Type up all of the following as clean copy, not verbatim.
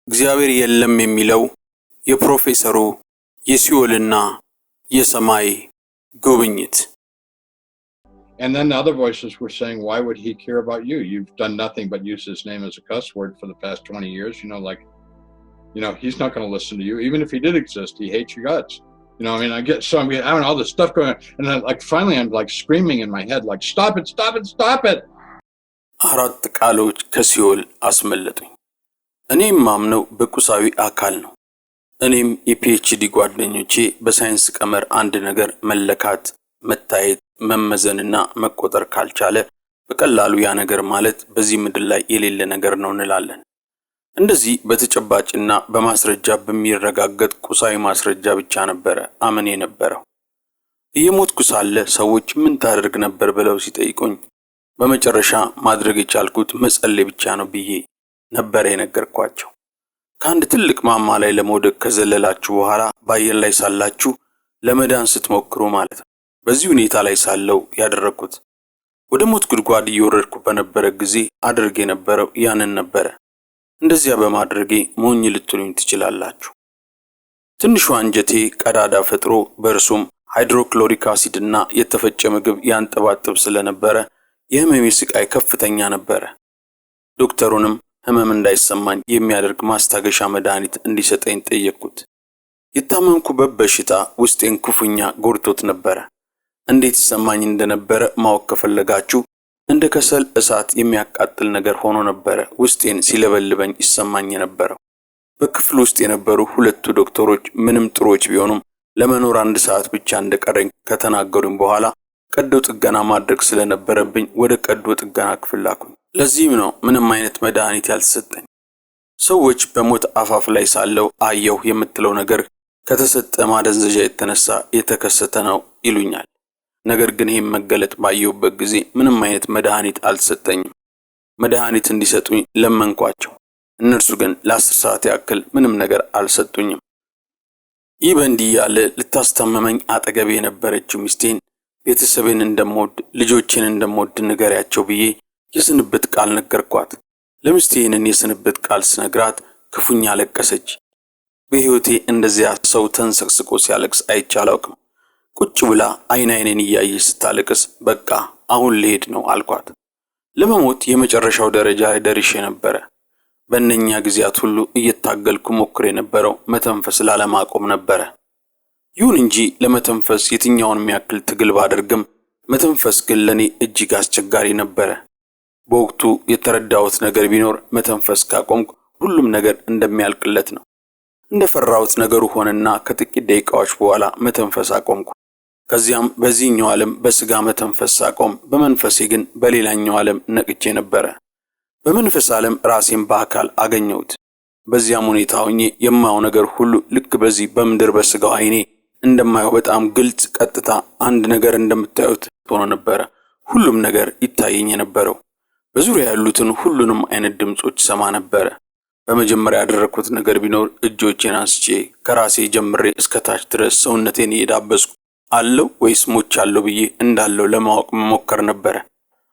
እግዚአብሔር የለም የሚለው የፕሮፌሰሩ የሲኦልና የሰማይ ጉብኝት። And then the other voices were saying, why would he care about you? You've done nothing but use his name as a cuss word for the past 20 years. He's not going to listen to you. Even if he did exist, he hates your guts. I get having all this stuff going on. And then finally I'm screaming in my head, stop it, stop it, stop it. አራት ቃሎች ከሲኦል አስመለጡኝ። እኔም ማምነው በቁሳዊ አካል ነው። እኔም የፒኤችዲ ጓደኞቼ በሳይንስ ቀመር አንድ ነገር መለካት፣ መታየት፣ መመዘንና መቆጠር ካልቻለ በቀላሉ ያ ነገር ማለት በዚህ ምድር ላይ የሌለ ነገር ነው እንላለን። እንደዚህ በተጨባጭና በማስረጃ በሚረጋገጥ ቁሳዊ ማስረጃ ብቻ ነበር አመኔ የነበረው። እየሞትኩ ሳለ ሰዎች ምን ታደርግ ነበር ብለው ሲጠይቁኝ በመጨረሻ ማድረግ የቻልኩት መጸለይ ብቻ ነው ብዬ ነበር የነገርኳቸው። ከአንድ ትልቅ ማማ ላይ ለመውደቅ ከዘለላችሁ በኋላ በአየር ላይ ሳላችሁ ለመዳን ስትሞክሩ ማለት ነው። በዚህ ሁኔታ ላይ ሳለው ያደረኩት ወደ ሞት ጉድጓድ እየወረድኩ በነበረ ጊዜ አድርጌ የነበረው ያንን ነበር። እንደዚያ በማድረጌ ሞኝ ልትሉኝ ትችላላችሁ። ትንሹ አንጀቴ ቀዳዳ ፈጥሮ በእርሱም ሃይድሮክሎሪክ አሲድና የተፈጨ ምግብ ያንጠባጥብ ስለነበረ የህመሜ ስቃይ ከፍተኛ ነበር። ዶክተሩንም ህመም እንዳይሰማኝ የሚያደርግ ማስታገሻ መድኃኒት እንዲሰጠኝ ጠየቅኩት። የታመምኩበት በሽታ ውስጤን ክፉኛ ጎድቶት ነበር። እንዴት ይሰማኝ እንደነበረ ማወቅ ከፈለጋችሁ እንደ ከሰል እሳት የሚያቃጥል ነገር ሆኖ ነበር ውስጤን ሲለበልበኝ ይሰማኝ የነበረው። በክፍል ውስጥ የነበሩ ሁለቱ ዶክተሮች ምንም ጥሩዎች ቢሆኑም ለመኖር 1 ሰዓት ብቻ እንደቀረኝ ከተናገሩኝ በኋላ ቀዶ ጥገና ማድረግ ስለነበረብኝ ወደ ቀዶ ጥገና ክፍል ላኩኝ። ለዚህም ነው ምንም አይነት መድኃኒት ያልተሰጠኝ። ሰዎች በሞት አፋፍ ላይ ሳለው አየሁ የምትለው ነገር ከተሰጠ ማደንዘዣ የተነሳ የተከሰተ ነው ይሉኛል። ነገር ግን ይህም መገለጥ ባየሁበት ጊዜ ምንም አይነት መድኃኒት አልተሰጠኝም። መድኃኒት እንዲሰጡኝ ለመንኳቸው። እነርሱ ግን ለ10 ሰዓት ያክል ምንም ነገር አልሰጡኝም። ይህ በእንዲህ ያለ ልታስታመመኝ አጠገቤ የነበረችው ሚስቴን ቤተሰቤን እንደምወድ ልጆቼን እንደምወድ ንገሪያቸው ብዬ የስንብት ቃል ነገርኳት። ለሚስቴ ይህንን የስንብት ቃል ስነግራት ክፉኛ አለቀሰች። በሕይወቴ እንደዚያ ሰው ተንሰቅስቆ ሲያለቅስ አይቼ አላውቅም። ቁጭ ብላ አይኔን እያየች ስታለቅስ በቃ አሁን ልሄድ ነው አልኳት። ለመሞት የመጨረሻው ደረጃ ላይ ደርሼ ነበር። በእነኛ ጊዜያት ሁሉ እየታገልኩ ሞክሬ የነበረው መተንፈስ ላለማቆም ነበር። ይሁን እንጂ ለመተንፈስ የትኛውንም ያክል ትግል ባደርግም መተንፈስ ግን ለኔ እጅግ አስቸጋሪ ነበር። በወቅቱ የተረዳሁት ነገር ቢኖር መተንፈስ ካቆምኩ ሁሉም ነገር እንደሚያልቅለት ነው። እንደፈራሁት ነገሩ ሆነና ከጥቂት ደቂቃዎች በኋላ መተንፈስ አቆምኩ። ከዚያም በዚህኛው ዓለም በስጋ መተንፈስ ሳቆም በመንፈሴ ግን በሌላኛው ዓለም ነቅቼ ነበር። በመንፈስ ዓለም ራሴን በአካል አገኘሁት። በዚያም ሁኔታ ሆኜ የማየው ነገር ሁሉ ልክ በዚህ በምድር በስጋው አይኔ እንደማየው በጣም ግልጽ ቀጥታ አንድ ነገር እንደምታዩት ሆኖ ነበር። ሁሉም ነገር ይታየኝ የነበረው በዙሪያ ያሉትን ሁሉንም አይነት ድምጾች ሰማ ነበር። በመጀመሪያ ያደረኩት ነገር ቢኖር እጆቼን አንስቼ ከራሴ ጀምሬ እስከ ታች ድረስ ሰውነቴን እየዳበስኩ አለው ወይስ ሞቻለሁ ብዬ እንዳለው ለማወቅ መሞከር ነበር።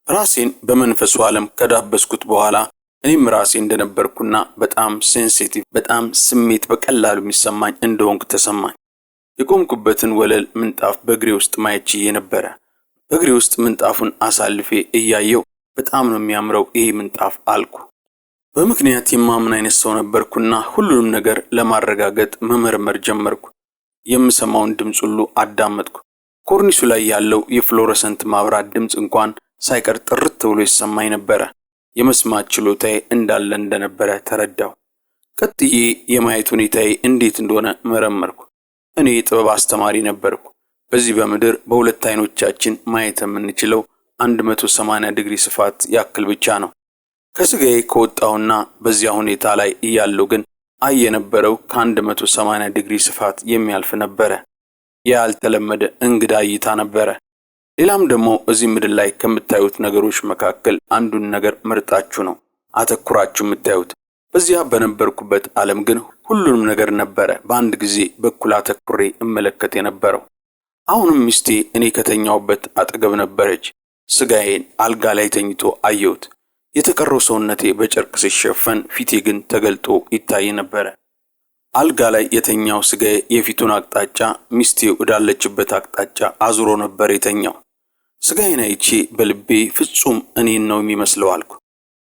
ራሴን በመንፈሱ ዓለም ከዳበስኩት በኋላ እኔም ራሴ እንደነበርኩና በጣም ሴንሲቲቭ በጣም ስሜት በቀላሉ የሚሰማኝ እንደሆንኩ ተሰማኝ። የቆምኩበትን ወለል ምንጣፍ በእግሬ ውስጥ ማየት ችዬ ነበር። በእግሬ ውስጥ ምንጣፉን አሳልፌ እያየው በጣም ነው የሚያምረው ይሄ ምንጣፍ አልኩ። በምክንያት የማምን አይነት ሰው ነበርኩና ሁሉንም ነገር ለማረጋገጥ መመርመር ጀመርኩ። የምሰማውን ድምጽ ሁሉ አዳመጥኩ። ኮርኒሱ ላይ ያለው የፍሎረሰንት ማብራት ድምጽ እንኳን ሳይቀር ጥርት ብሎ ይሰማኝ ነበር። የመስማት ችሎታዬ እንዳለ እንደነበረ ተረዳሁ። ቀጥዬ የማየት ሁኔታዬ እንዴት እንደሆነ መረመርኩ። እኔ የጥበብ አስተማሪ ነበርኩ። በዚህ በምድር በሁለት አይኖቻችን ማየት የምንችለው 180 ዲግሪ ስፋት ያክል ብቻ ነው። ከስጋዬ ከወጣውና በዚያ ሁኔታ ላይ እያለው ግን የነበረው ከ180 ዲግሪ ስፋት የሚያልፍ ነበር። ያልተለመደ እንግዳ እይታ ነበር። ሌላም ደግሞ እዚህ ምድር ላይ ከምታዩት ነገሮች መካከል አንዱን ነገር መርጣችሁ ነው አተኩራችሁ የምታዩት። በዚያ በነበርኩበት ዓለም ግን ሁሉንም ነገር ነበር በአንድ ጊዜ በኩል አተኩሬ እመለከት የነበረው። አሁንም ሚስቴ እኔ ከተኛውበት አጠገብ ነበረች። ስጋዬን አልጋ ላይ ተኝቶ አየሁት። የተቀረው ሰውነቴ በጨርቅ ሲሸፈን ፊቴ ግን ተገልጦ ይታይ ነበር። አልጋ ላይ የተኛው ስጋዬ የፊቱን አቅጣጫ ሚስቴ ወዳለችበት አቅጣጫ አዙሮ ነበር የተኛው። ስጋዬን አይቼ በልቤ ፍጹም እኔን ነው የሚመስለው አልኩ።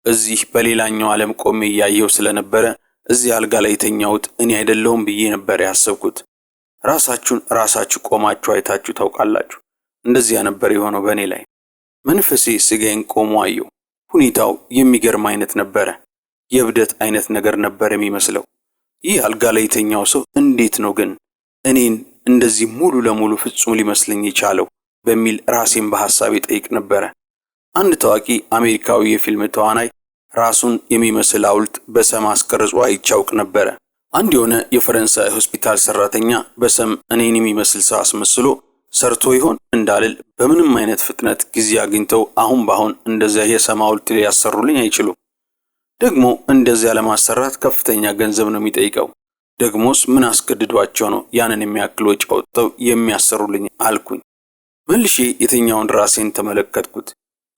እዚህ በሌላኛው ዓለም ቆሜ እያየው ስለነበረ እዚህ አልጋ ላይ የተኛሁት እኔ አይደለሁም ብዬ ነበር ያሰብኩት። ራሳችሁ ቆማችሁ አይታችሁ ታውቃላችሁ? እንደዚያ ነበር የሆነው በእኔ ላይ። መንፈሴ ስጋዬን ቆሞ አየው። ሁኔታው የሚገርም አይነት ነበረ። የእብደት አይነት ነገር ነበር የሚመስለው። ይህ አልጋ ላይ የተኛው ሰው እንዴት ነው ግን እኔን እንደዚህ ሙሉ ለሙሉ ፍጹም ሊመስለኝ የቻለው በሚል ራሴን በሐሳቤ ጠይቅ ነበረ። አንድ ታዋቂ አሜሪካዊ የፊልም ተዋናይ ራሱን የሚመስል ሐውልት በሰም አስቀርጾ አይቻውቅ ነበረ። አንድ የሆነ የፈረንሳይ ሆስፒታል ሰራተኛ በሰም እኔን የሚመስል ሰው አስመስሎ ሰርቶ ይሆን እንዳልል በምንም አይነት ፍጥነት ጊዜ አግኝተው አሁን ባሁን እንደዚያ የሰም ሐውልት ሊያሰሩልኝ አይችሉም። ደግሞ እንደዚያ ለማሰራት ከፍተኛ ገንዘብ ነው የሚጠይቀው። ደግሞስ ምን አስገድዷቸው ነው ያንን የሚያክል ወጪ አውጥተው የሚያሰሩልኝ አልኩኝ። መልሼ የተኛውን ራሴን ተመለከትኩት።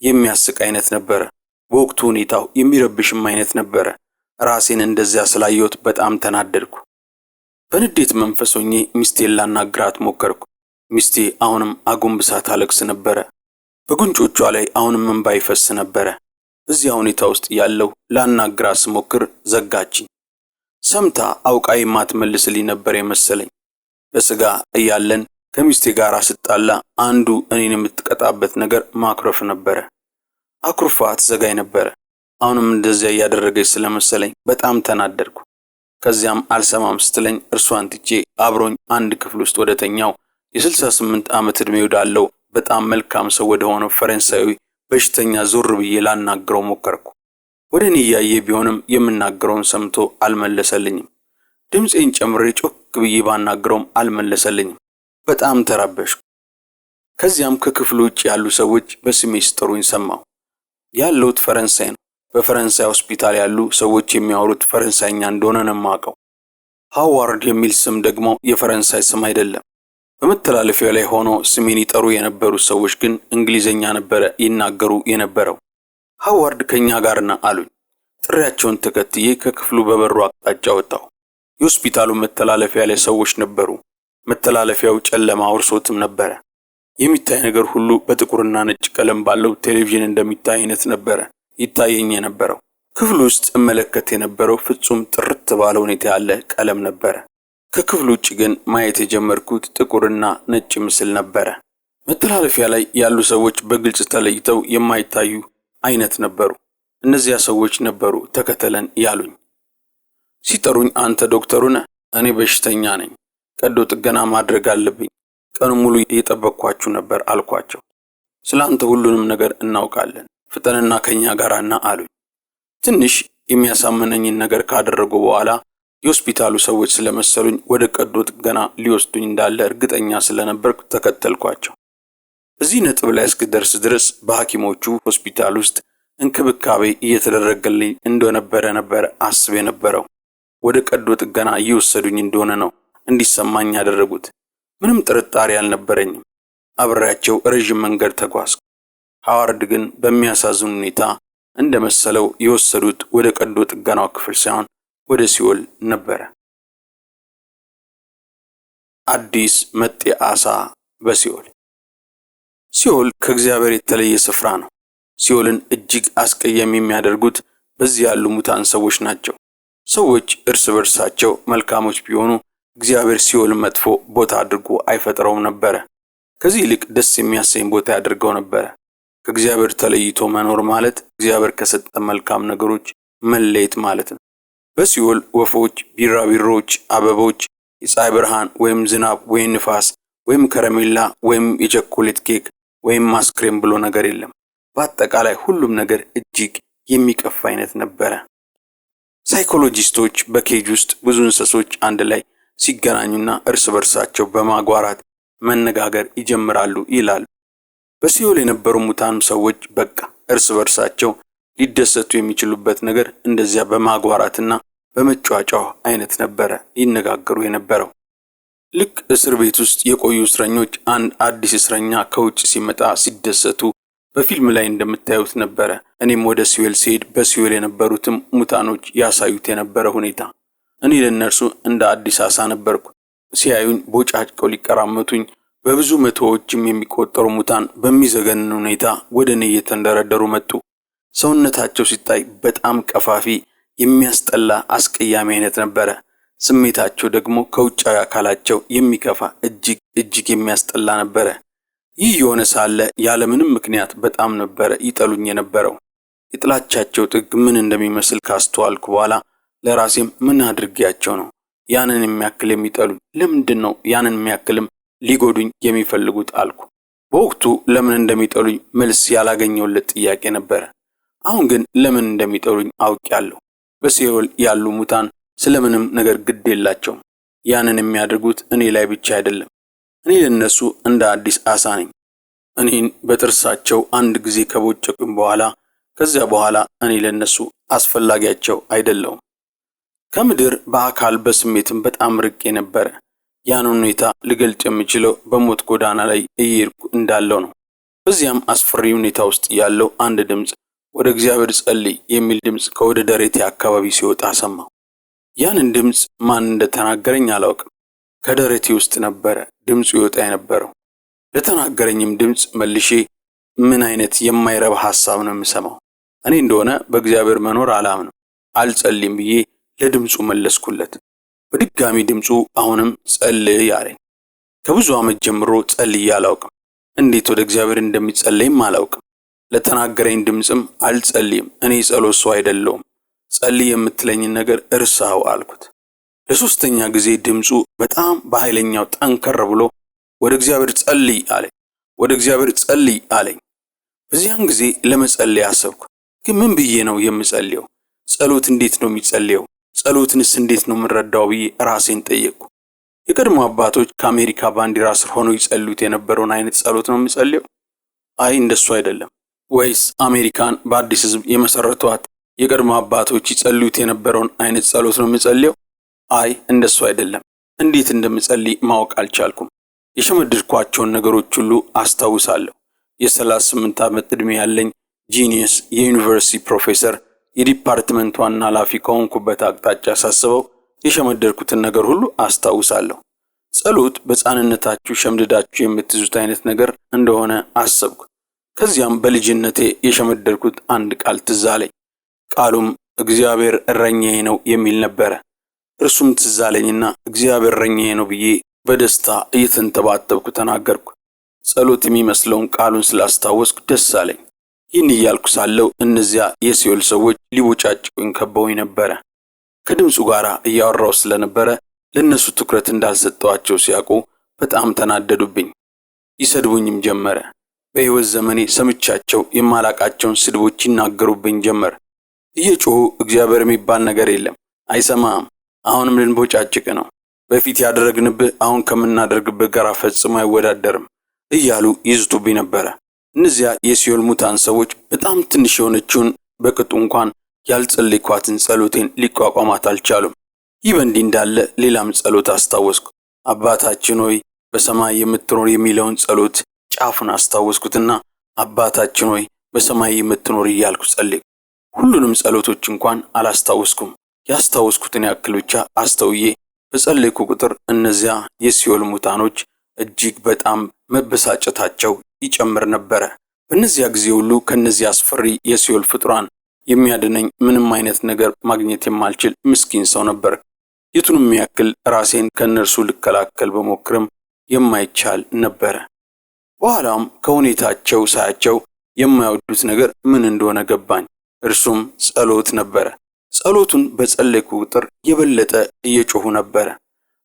የሚያስቅ አይነት ነበረ። በወቅቱ ሁኔታው የሚረብሽም አይነት ነበረ። ራሴን እንደዚያ ስላየሁት በጣም ተናደድኩ። በንዴት መንፈስ ሆኜ ሚስቴን ላናግራት ሞከርኩ። ሚስቴ አሁንም አጎንብሳ ታለቅስ ነበረ። በጉንጮቿ ላይ አሁንም እንባ ይፈስ ነበረ። እዚያ ሁኔታ ውስጥ ያለው ላናግራት ስሞክር ዘጋችኝ። ሰምታ አውቃ የማትመልስልኝ ነበር የመሰለኝ። በስጋ እያለን ከሚስቴ ጋር ስጣላ አንዱ እኔን የምትቀጣበት ነገር ማኩረፍ ነበረ። አኩርፋ ትዘጋኝ ነበረ። አሁንም እንደዚያ እያደረገች ስለመሰለኝ በጣም ተናደድኩ። ከዚያም አልሰማም ስትለኝ እርሷን ትቼ አብሮኝ አንድ ክፍል ውስጥ ወደ ተኛው የ68 ዓመት ዕድሜ ወዳለው በጣም መልካም ሰው ወደ ሆነው ፈረንሳዊ በሽተኛ ዞር ብዬ ላናግረው ሞከርኩ። ወደ እኔ እያየ ቢሆንም የምናገረውን ሰምቶ አልመለሰልኝም። ድምፄን ጨምሬ ጮክ ብዬ ባናግረውም አልመለሰልኝም። በጣም ተረበሽኩ። ከዚያም ከክፍሉ ውጭ ያሉ ሰዎች በስሜ ሲጠሩኝ ሰማሁ። ያለሁት ፈረንሳይ ነው። በፈረንሳይ ሆስፒታል ያሉ ሰዎች የሚያወሩት ፈረንሳይኛ እንደሆነ ነው የማውቀው። ሃዋርድ የሚል ስም ደግሞ የፈረንሳይ ስም አይደለም። በመተላለፊያው ላይ ሆኖ ስሜን ይጠሩ የነበሩት ሰዎች ግን እንግሊዘኛ ነበረ ይናገሩ የነበረው። ሃዋርድ ከኛ ጋር ና አሉኝ። ጥሪያቸውን ተከትዬ ከክፍሉ በበሩ አቅጣጫ ወጣሁ። የሆስፒታሉ መተላለፊያ ላይ ሰዎች ነበሩ። መተላለፊያው ጨለማ ወርሶትም ነበረ። የሚታይ ነገር ሁሉ በጥቁርና ነጭ ቀለም ባለው ቴሌቪዥን እንደሚታይ አይነት ነበረ ይታየኝ የነበረው። ክፍሉ ውስጥ እመለከት የነበረው ፍጹም ጥርት ባለ ሁኔታ ያለ ቀለም ነበረ። ከክፍሉ ውጭ ግን ማየት የጀመርኩት ጥቁርና ነጭ ምስል ነበረ። መተላለፊያ ላይ ያሉ ሰዎች በግልጽ ተለይተው የማይታዩ አይነት ነበሩ። እነዚያ ሰዎች ነበሩ ተከተለን ያሉኝ። ሲጠሩኝ አንተ ዶክተሩ ነህ? እኔ በሽተኛ ነኝ። ቀዶ ጥገና ማድረግ አለብኝ። ቀኑ ሙሉ እየጠበቅኳችሁ ነበር አልኳቸው። ስላንተ ሁሉንም ነገር እናውቃለን። ፍጠንና ከኛ ጋር ና አሉኝ። ትንሽ የሚያሳምነኝን ነገር ካደረጉ በኋላ የሆስፒታሉ ሰዎች ስለመሰሉኝ ወደ ቀዶ ጥገና ሊወስዱኝ እንዳለ እርግጠኛ ስለነበርኩ ተከተልኳቸው። እዚህ ነጥብ ላይ እስክደርስ ድረስ በሐኪሞቹ ሆስፒታል ውስጥ እንክብካቤ እየተደረገልኝ እንደነበረ አስብ የነበረው። ወደ ቀዶ ጥገና እየወሰዱኝ እንደሆነ ነው እንዲሰማኝ ያደረጉት። ምንም ጥርጣሬ አልነበረኝም። አብሬያቸው ረጅም መንገድ ተጓዝኩ። ሃዋርድ ግን በሚያሳዝን ሁኔታ እንደመሰለው የወሰዱት ወደ ቀዶ ጥገናው ክፍል ሳይሆን ወደ ሲኦል ነበረ። አዲስ መጤ ዓሣ በሲኦል። ሲኦል ከእግዚአብሔር የተለየ ስፍራ ነው። ሲኦልን እጅግ አስቀያሚ የሚያደርጉት በዚህ ያሉ ሙታን ሰዎች ናቸው። ሰዎች እርስ በርሳቸው መልካሞች ቢሆኑ እግዚአብሔር ሲኦልን መጥፎ ቦታ አድርጎ አይፈጥረውም ነበረ። ከዚህ ይልቅ ደስ የሚያሰኝ ቦታ ያደርገው ነበረ። ከእግዚአብሔር ተለይቶ መኖር ማለት እግዚአብሔር ከሰጠ መልካም ነገሮች መለየት ማለት ነው። በሲኦል ወፎች፣ ቢራቢሮች፣ አበቦች፣ የፀሐይ ብርሃን ወይም ዝናብ ወይም ንፋስ ወይም ከረሜላ ወይም የቸኮሌት ኬክ ወይም ማስክሬም ብሎ ነገር የለም። በአጠቃላይ ሁሉም ነገር እጅግ የሚቀፍ አይነት ነበረ። ሳይኮሎጂስቶች በኬጅ ውስጥ ብዙ እንስሶች አንድ ላይ ሲገናኙና እርስ በርሳቸው በማጓራት መነጋገር ይጀምራሉ ይላሉ። በሲኦል የነበሩ ሙታን ሰዎች በቃ እርስ በርሳቸው ሊደሰቱ የሚችሉበት ነገር እንደዚያ በማጓራትና በመጫጫው አይነት ነበረ ይነጋገሩ የነበረው። ልክ እስር ቤት ውስጥ የቆዩ እስረኞች አንድ አዲስ እስረኛ ከውጭ ሲመጣ ሲደሰቱ በፊልም ላይ እንደምታዩት ነበረ። እኔም ወደ ሲኦል ሲሄድ በሲኦል የነበሩትም ሙታኖች ያሳዩት የነበረ ሁኔታ። እኔ ለነርሱ እንደ አዲስ አሳ ነበርኩ። ሲያዩኝ ቦጫጭቀው ሊቀራመቱኝ፣ በብዙ መቶዎችም የሚቆጠሩ ሙታን በሚዘገንን ሁኔታ ወደ እኔ እየተንደረደሩ መጡ። ሰውነታቸው ሲታይ በጣም ቀፋፊ፣ የሚያስጠላ አስቀያሚ አይነት ነበረ። ስሜታቸው ደግሞ ከውጫዊ አካላቸው የሚከፋ እጅግ የሚያስጠላ ነበረ። ይህ የሆነ ሳለ ያለምንም ምክንያት በጣም ነበረ ይጠሉኝ የነበረው። የጥላቻቸው ጥግ ምን እንደሚመስል ካስተዋልኩ በኋላ ለራሴም ምን አድርጌያቸው ነው ያንን የሚያክል የሚጠሉኝ? ለምንድን ነው ያንን የሚያክልም ሊጎዱኝ የሚፈልጉት አልኩ። በወቅቱ ለምን እንደሚጠሉኝ መልስ ያላገኘሁለት ጥያቄ ነበረ። አሁን ግን ለምን እንደሚጠሉኝ አውቄያለሁ። በሲኦል ያሉ ሙታን ስለምንም ነገር ግድ የላቸውም። ያንን የሚያደርጉት እኔ ላይ ብቻ አይደለም። እኔ ለነሱ እንደ አዲስ አሳ ነኝ። እኔን በጥርሳቸው አንድ ጊዜ ከቦጨቁኝ በኋላ ከዚያ በኋላ እኔ ለነሱ አስፈላጊያቸው አይደለሁም። ከምድር በአካል በስሜትም በጣም ርቄ ነበረ። ያን ሁኔታ ልገልጽ የምችለው በሞት ጎዳና ላይ እየሄድኩ እንዳለው ነው። በዚያም አስፈሪ ሁኔታ ውስጥ ያለው አንድ ድምፅ፣ ወደ እግዚአብሔር ጸልይ የሚል ድምፅ ከወደ ደረቴ አካባቢ ሲወጣ ሰማሁ። ያንን ድምፅ ማን እንደተናገረኝ አላውቅም። ከደረቴ ውስጥ ነበረ ድምፁ ይወጣ የነበረው። ለተናገረኝም ድምፅ መልሼ ምን አይነት የማይረባ ሐሳብ ነው የምሰማው? እኔ እንደሆነ በእግዚአብሔር መኖር አላምንም፣ አልጸልይም ብዬ ለድምፁ መለስኩለት። በድጋሚ ድምፁ አሁንም ጸልይ አለኝ። ከብዙ ዓመት ጀምሮ ጸልዬ አላውቅም። እንዴት ወደ እግዚአብሔር እንደሚጸለይም አላውቅም። ለተናገረኝ ድምፅም አልጸልይም፣ እኔ ጸሎት ሰው አይደለሁም፣ ጸልይ የምትለኝን ነገር እርሳው አልኩት። ለሶስተኛ ጊዜ ድምፁ በጣም በኃይለኛው ጠንከር ብሎ ወደ እግዚአብሔር ጸልይ አለኝ። ወደ እግዚአብሔር ጸልይ አለኝ። በዚያን ጊዜ ለመጸለይ አሰብኩ። ግን ምን ብዬ ነው የምጸልየው? ጸሎት እንዴት ነው የሚጸልየው? ጸሎትንስ እንዴት ነው የምንረዳው ብዬ ራሴን ጠየቅኩ። የቀድሞ አባቶች ከአሜሪካ ባንዲራ ስር ሆነው ይጸልዩት የነበረውን አይነት ጸሎት ነው የምጸልየው? አይ እንደሱ አይደለም። ወይስ አሜሪካን በአዲስ ሕዝብ የመሰረቷት የቀድሞ አባቶች ይጸልዩት የነበረውን አይነት ጸሎት ነው የምጸልየው? አይ እንደሱ አይደለም። እንዴት እንደምጸልይ ማወቅ አልቻልኩም። የሸመደድኳቸውን ነገሮች ሁሉ አስታውሳለሁ። የ38 ዓመት ዕድሜ ያለኝ ጂኒየስ የዩኒቨርሲቲ ፕሮፌሰር የዲፓርትመንት ዋና ኃላፊ ከሆንኩበት አቅጣጫ ሳስበው የሸመደድኩትን ነገር ሁሉ አስታውሳለሁ። ጸሎት በሕፃንነታችሁ ሸምድዳችሁ የምትይዙት አይነት ነገር እንደሆነ አሰብኩ። ከዚያም በልጅነቴ የሸመደድኩት አንድ ቃል ትዝ አለኝ። ቃሉም እግዚአብሔር እረኛዬ ነው የሚል ነበረ። እርሱም ትዝ አለኝና እግዚአብሔር እረኛዬ ነው ብዬ በደስታ እየተንተባተብኩ ተናገርኩ። ጸሎት የሚመስለውን ቃሉን ስላስታወስኩ ደስ አለኝ። ይህን እያልኩ ሳለሁ እነዚያ የሲኦል ሰዎች ሊቦጫጭቁኝ ከበውኝ ነበረ። ከድምፁ ጋር እያወራው ስለነበረ ለነሱ ትኩረት እንዳልሰጠዋቸው ሲያውቁ በጣም ተናደዱብኝ። ይሰድቡኝም ጀመረ። በሕይወት ዘመኔ ሰምቻቸው የማላቃቸውን ስድቦች ይናገሩብኝ ጀመር። እየጮሁ እግዚአብሔር የሚባል ነገር የለም፣ አይሰማም፣ አሁንም ልንቦጫጭቅ ነው፣ በፊት ያደረግንብህ አሁን ከምናደርግብህ ጋር ፈጽሞ አይወዳደርም እያሉ ይዝቱብኝ ነበረ። እነዚያ የሲኦል ሙታን ሰዎች በጣም ትንሽ የሆነችውን በቅጡ እንኳን ያልጸለይኳትን ጸሎቴን ሊቋቋማት አልቻሉም። ይህ በእንዲህ እንዳለ ሌላም ጸሎት አስታወስኩ። አባታችን ሆይ በሰማይ የምትኖር የሚለውን ጸሎት ጫፉን አስታወስኩትና አባታችን ሆይ በሰማይ የምትኖር እያልኩ ጸለይኩ። ሁሉንም ጸሎቶች እንኳን አላስታወስኩም። ያስታወስኩትን ያክል ብቻ አስተውዬ በጸለይኩ ቁጥር እነዚያ የሲኦል ሙታኖች እጅግ በጣም መበሳጨታቸው ይጨምር ነበረ። በእነዚያ ጊዜ ሁሉ ከነዚያ አስፈሪ የሲኦል ፍጡራን የሚያድነኝ ምንም አይነት ነገር ማግኘት የማልችል ምስኪን ሰው ነበር። የቱንም ያክል ራሴን ከነርሱ ልከላከል በሞክርም የማይቻል ነበረ። በኋላም ከሁኔታቸው ሳያቸው የማይወዱት ነገር ምን እንደሆነ ገባኝ። እርሱም ጸሎት ነበረ። ጸሎቱን በጸለይኩ ቁጥር የበለጠ እየጮሁ ነበረ።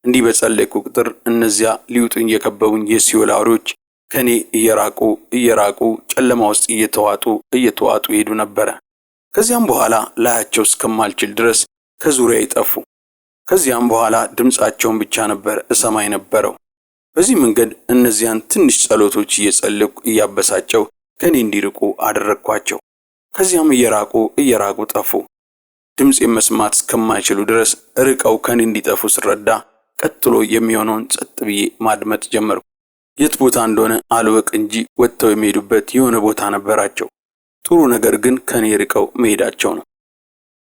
እንዲህ በጸለይኩ ቁጥር እነዚያ ሊውጡኝ የከበቡኝ የሲኦል አውሬዎች ከኔ እየራቁ ጨለማ ውስጥ እየተዋጡ ይሄዱ ነበረ። ከዚያም በኋላ ላያቸው እስከማልችል ድረስ ከዙሪያ ይጠፉ። ከዚያም በኋላ ድምፃቸውን ብቻ ነበር እሰማይ ነበረው። በዚህ መንገድ እነዚያን ትንሽ ጸሎቶች እየጸለይኩ እያበሳጨው ከኔ እንዲርቁ አደረግኳቸው። ከዚያም እየራቁ ጠፉ። ድምፅ መስማት እስከማይችሉ ድረስ ርቀው ከኔ እንዲጠፉ ስረዳ ቀጥሎ የሚሆነውን ጸጥ ብዬ ማድመጥ ጀመርኩ። የት ቦታ እንደሆነ አልወቅ እንጂ ወጥተው የሚሄዱበት የሆነ ቦታ ነበራቸው። ጥሩ ነገር ግን ከኔ ርቀው መሄዳቸው ነው።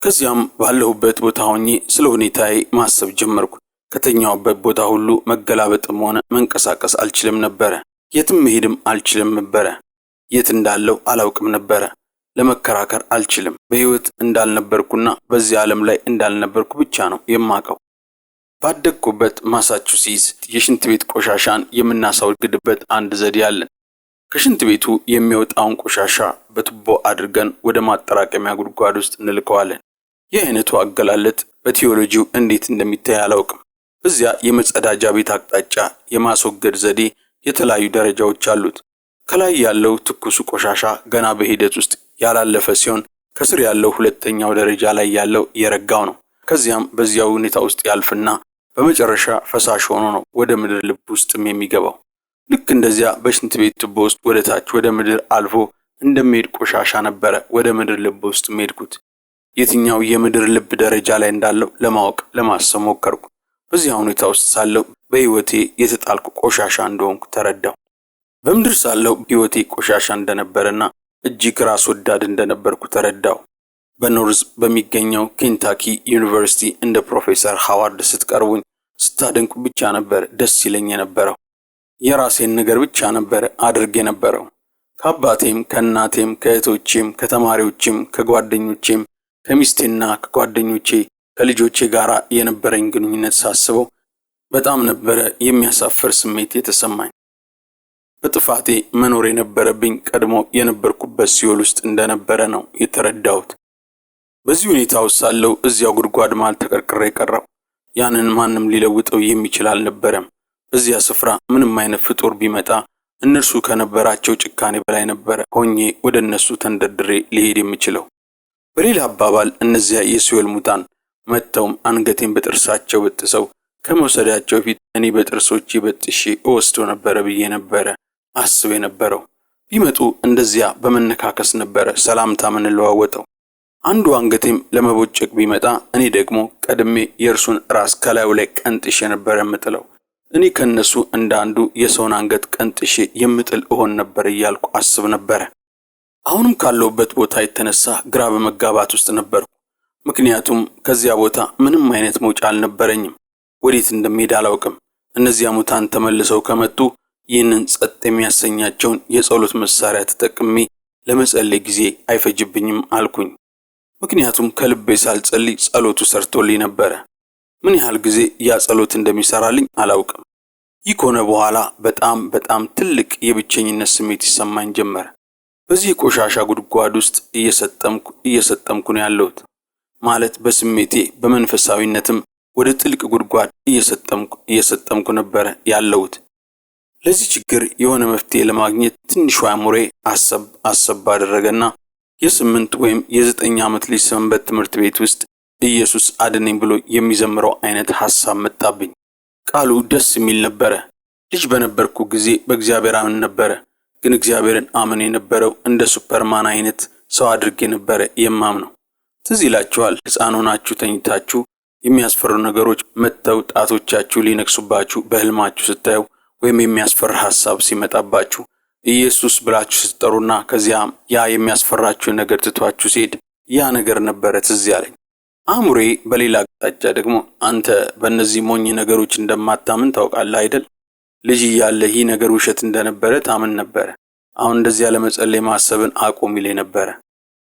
ከዚያም ባለሁበት ቦታ ሆኜ ስለ ሁኔታዬ ማሰብ ጀመርኩ። ከተኛውበት ቦታ ሁሉ መገላበጥም ሆነ መንቀሳቀስ አልችልም ነበረ። የትም መሄድም አልችልም ነበረ። የት እንዳለው አላውቅም ነበረ። ለመከራከር አልችልም። በህይወት እንዳልነበርኩና በዚህ ዓለም ላይ እንዳልነበርኩ ብቻ ነው የማውቀው። ባደግኩበት ማሳቹሴትስ የሽንት ቤት ቆሻሻን የምናስወግድበት አንድ ዘዴ አለን። ከሽንት ቤቱ የሚወጣውን ቆሻሻ በቱቦ አድርገን ወደ ማጠራቀሚያ ጉድጓድ ውስጥ እንልከዋለን። ይህ አይነቱ አገላለጥ በቲዮሎጂው እንዴት እንደሚታይ አላውቅም። በዚያ የመጸዳጃ ቤት አቅጣጫ የማስወገድ ዘዴ የተለያዩ ደረጃዎች አሉት። ከላይ ያለው ትኩሱ ቆሻሻ ገና በሂደት ውስጥ ያላለፈ ሲሆን ከስር ያለው ሁለተኛው ደረጃ ላይ ያለው የረጋው ነው። ከዚያም በዚያው ሁኔታ ውስጥ ያልፍና በመጨረሻ ፈሳሽ ሆኖ ነው ወደ ምድር ልብ ውስጥም የሚገባው። ልክ እንደዚያ በሽንት ቤት ቱቦ ውስጥ ወደ ታች ወደ ምድር አልፎ እንደሚሄድ ቆሻሻ ነበረ ወደ ምድር ልብ ውስጥ ሄድኩት። የትኛው የምድር ልብ ደረጃ ላይ እንዳለው ለማወቅ ለማሰብ ሞከርኩ። በዚያ ሁኔታ ውስጥ ሳለው በህይወቴ የተጣልኩ ቆሻሻ እንደሆንኩ ተረዳሁ። በምድር ሳለው ህይወቴ ቆሻሻ እንደነበረና እጅግ ራስ ወዳድ እንደነበርኩ ተረዳሁ። በኖርዝ በሚገኘው ኬንታኪ ዩኒቨርሲቲ እንደ ፕሮፌሰር ሃዋርድ ስትቀርቡኝ ስታደንቁ ብቻ ነበር ደስ ይለኝ የነበረው። የራሴን ነገር ብቻ ነበር አድርጌ የነበረው። ከአባቴም ከእናቴም ከእህቶቼም ከተማሪዎቼም ከጓደኞቼም ከሚስቴና ከጓደኞቼ ከልጆቼ ጋር የነበረኝ ግንኙነት ሳስበው በጣም ነበረ የሚያሳፍር ስሜት የተሰማኝ። በጥፋቴ መኖር የነበረብኝ ቀድሞ የነበርኩበት ሲኦል ውስጥ እንደነበረ ነው የተረዳሁት። በዚህ ሁኔታ ውስጥ ሳለው እዚያው ጉድጓድ መሃል ተቀርቅሬ ቀረው። ያንን ማንም ሊለውጠው የሚችል አልነበረም። በዚያ ስፍራ ምንም አይነት ፍጡር ቢመጣ እነርሱ ከነበራቸው ጭካኔ በላይ ነበረ ሆኜ ወደ እነሱ ተንደርድሬ ሊሄድ የምችለው። በሌላ አባባል እነዚያ የሲኦል ሙታን መጥተውም አንገቴን በጥርሳቸው በጥሰው ከመውሰዳቸው ፊት እኔ በጥርሶቼ በጥሼ እወስደው ነበረ ብዬ ነበረ አስብ የነበረው። ቢመጡ እንደዚያ በመነካከስ ነበረ ሰላምታ ምንለዋወጠው። አንዱ አንገቴም ለመቦጨቅ ቢመጣ እኔ ደግሞ ቀድሜ የእርሱን ራስ ከላዩ ላይ ቀንጥሼ ነበረ የምጥለው። እኔ ከነሱ እንደ አንዱ የሰውን አንገት ቀንጥሼ የምጥል እሆን ነበር እያልኩ አስብ ነበረ። አሁንም ካለሁበት ቦታ የተነሳ ግራ በመጋባት ውስጥ ነበርኩ። ምክንያቱም ከዚያ ቦታ ምንም አይነት መውጫ አልነበረኝም። ወዴት እንደምሄድ አላውቅም። እነዚያ ሙታን ተመልሰው ከመጡ ይህንን ጸጥ የሚያሰኛቸውን የጸሎት መሳሪያ ተጠቅሜ ለመጸለይ ጊዜ አይፈጅብኝም አልኩኝ። ምክንያቱም ከልቤ ሳልጸልይ ጸሎቱ ሰርቶልኝ ነበረ። ምን ያህል ጊዜ ያ ጸሎት እንደሚሰራልኝ አላውቅም። ይህ ከሆነ በኋላ በጣም ትልቅ የብቸኝነት ስሜት ይሰማኝ ጀመረ። በዚህ ቆሻሻ ጉድጓድ ውስጥ እየሰጠምኩ ነው ያለሁት። ማለት በስሜቴ በመንፈሳዊነትም ወደ ጥልቅ ጉድጓድ እየሰጠምኩ ነበረ ያለሁት። ለዚህ ችግር የሆነ መፍትሄ ለማግኘት ትንሿ አእምሮዬ አሰብ አደረገና የ8 ወይም የ9 ዓመት ልጅ ሰንበት ትምህርት ቤት ውስጥ ኢየሱስ አድነኝ ብሎ የሚዘምረው አይነት ሐሳብ መጣብኝ። ቃሉ ደስ የሚል ነበረ። ልጅ በነበርኩ ጊዜ በእግዚአብሔር አምን ነበረ። ግን እግዚአብሔርን አምን የነበረው እንደ ሱፐርማን አይነት ሰው አድርጌ ነበረ የማምነው። ትዝ ይላችኋል፣ ሕፃን ሆናችሁ ተኝታችሁ የሚያስፈሩ ነገሮች መጥተው ጣቶቻችሁ ሊነክሱባችሁ በህልማችሁ ስታዩ ወይም የሚያስፈራ ሐሳብ ሲመጣባችሁ ኢየሱስ ብላችሁ ስትጠሩና ከዚያም ያ የሚያስፈራችሁ ነገር ትቷችሁ ሲሄድ ያ ነገር ነበረ ትዝ ያለኝ። አእምሮዬ በሌላ አቅጣጫ ደግሞ አንተ በእነዚህ ሞኝ ነገሮች እንደማታምን ታውቃለህ አይደል? ልጅ እያለህ ይህ ነገር ውሸት እንደነበረ ታምን ነበረ። አሁን እንደዚያ ለመጸለይ ማሰብን አቁም ይለኝ ነበረ።